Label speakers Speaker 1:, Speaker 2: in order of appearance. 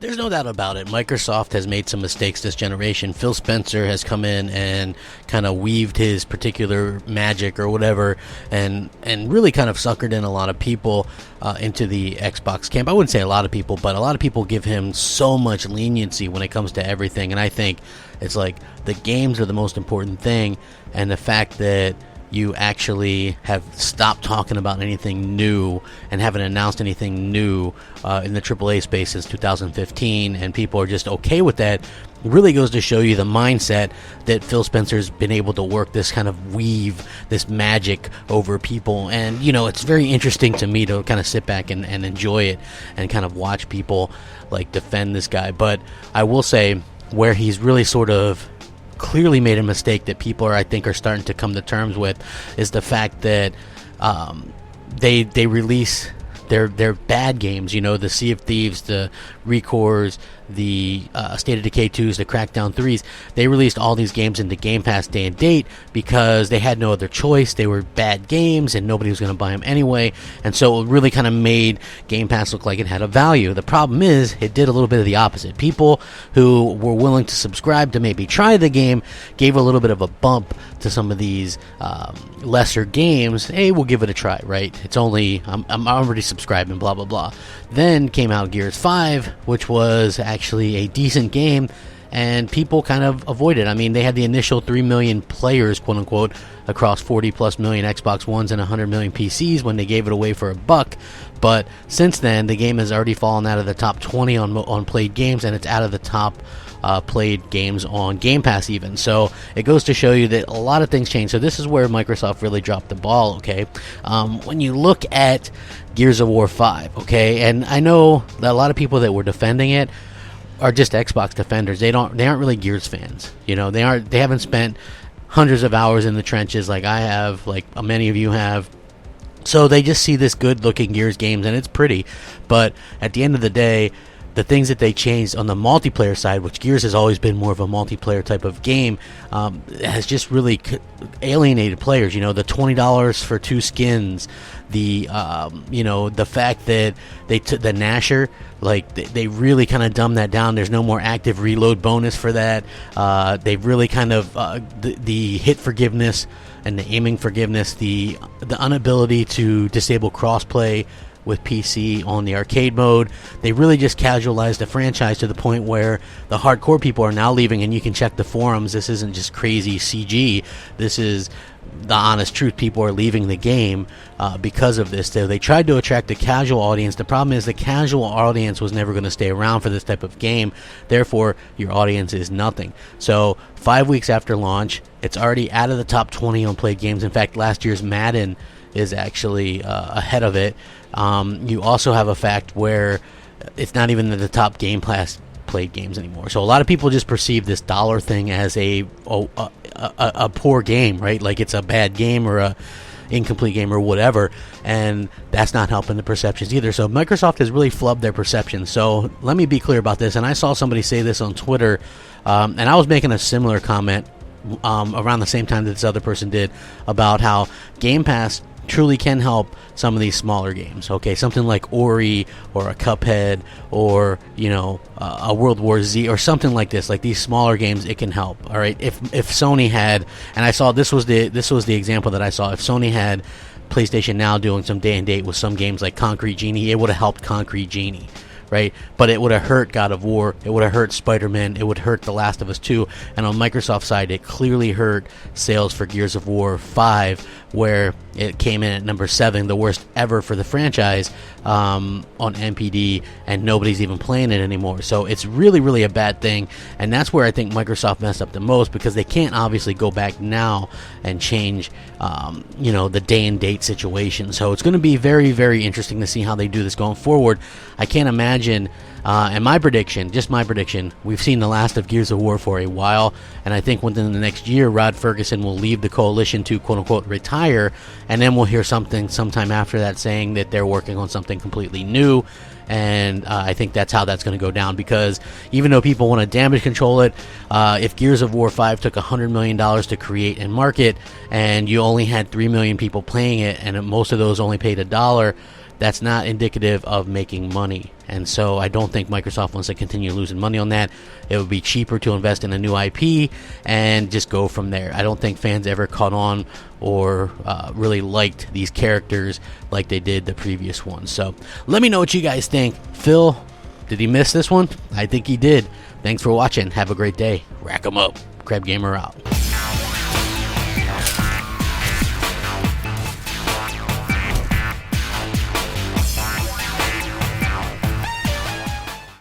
Speaker 1: There's no doubt about it. Microsoft has made some mistakes this generation. Phil Spencer has come in and kind of weaved his particular magic or whatever, and really kind of suckered in a lot of people into the Xbox camp. I wouldn't say a lot of people, but a lot of people give him so much leniency when it comes to everything. And I think it's like the games are the most important thing, and the fact that you actually have stopped talking about anything new and haven't announced anything new in the AAA space since 2015, and people are just okay with that, really goes to show you the mindset that Phil Spencer's been able to work this kind of weave, this magic over people. And, you know, it's very interesting to me to kind of sit back and enjoy it and kind of watch people, like, defend this guy. But I will say, where he's really sort of clearly made a mistake that people are, I think, are starting to come to terms with, is the fact that they release their bad games, you know, the Sea of Thieves, the Recores, the State of Decay 2s, the Crackdown 3s. They released all these games into Game Pass day and date because they had no other choice. They were bad games and nobody was going to buy them anyway, and so it really kind of made Game Pass look like it had a value. The problem is it did a little bit of the opposite. People who were willing to subscribe to maybe try the game gave a little bit of a bump to some of these lesser games. Hey, we'll give it a try, right? It's only, I'm already subscribed and blah blah blah. Then came out Gears 5, which was actually a decent game, and people kind of avoided. I mean, they had the initial 3 million players, quote unquote, across 40 plus million Xbox Ones and 100 million PCs when they gave it away for $1. But since then, the game has already fallen out of the top 20 on played games, and it's out of the top played games on Game Pass even. So it goes to show you that a lot of things change. So this is where Microsoft really dropped the ball, okay? When you look at Gears of War 5, okay, and I know that a lot of people that were defending it are just Xbox defenders. They aren't really Gears fans. You know, they haven't spent hundreds of hours in the trenches like I have, like many of you have. So they just see this good-looking Gears games, and it's pretty. But at the end of the day, the things that they changed on the multiplayer side, which Gears has always been more of a multiplayer type of game, has just really alienated players. You know, the $20 for 2 skins, the you know, the fact that they took the Nasher, like they really kind of dumbed that down. There's no more active reload bonus for that. They've really kind of the hit forgiveness and the aiming forgiveness, the inability to disable crossplay with PC on the arcade mode. They really just casualized the franchise to the point where the hardcore people are now leaving, and you can check the forums. This isn't just crazy CG. This is the honest truth. People are leaving the game because of this. They tried to attract a casual audience. The problem is the casual audience was never going to stay around for this type of game. Therefore, your audience is nothing. So 5 weeks after launch, it's already out of the top 20 on played games. In fact, last year's Madden is actually ahead of it. You also have a fact where it's not even in the top Game Pass played games anymore. So a lot of people just perceive this dollar thing as a poor game, right? Like it's a bad game or a incomplete game or whatever, and that's not helping the perceptions either. So Microsoft has really flubbed their perception. So let me be clear about this, and I saw somebody say this on Twitter, and I was making a similar comment around the same time that this other person did, about how Game Pass truly can help some of these smaller games. Okay, something like Ori or a Cuphead or, you know, a World War Z or something like this. Like these smaller games, it can help. All right, if Sony had, and I saw this was the example that I saw. If Sony had PlayStation Now doing some day and date with some games like Concrete Genie, it would have helped Concrete Genie. Right? But it would have hurt God of War, it would have hurt Spider-Man, it would hurt The Last of Us 2, and on Microsoft's side, it clearly hurt sales for Gears of War 5, where it came in at number 7, the worst ever for the franchise on NPD, and nobody's even playing it anymore. So it's really, really a bad thing, and that's where I think Microsoft messed up the most, because they can't obviously go back now and change, you know, the day and date situation. So it's going to be very, very interesting to see how they do this going forward. I can't imagine. And my prediction, just my prediction, we've seen the last of Gears of War for a while, and I think within the next year, Rod Ferguson will leave the coalition to quote-unquote retire, and then we'll hear something sometime after that saying that they're working on something completely new, and I think that's how that's going to go down, because even though people want to damage control it, if Gears of War 5 took $100 million to create and market, and you only had 3 million people playing it, and most of those only paid $1, that's not indicative of making money. And so I don't think Microsoft wants to continue losing money on that. It would be cheaper to invest in a new IP and just go from there. I don't think fans ever caught on or really liked these characters like they did the previous ones. So let me know what you guys think. Phil, did he miss this one? I think he did. Thanks for watching. Have a great day. Rack 'em up. Crapgamer out.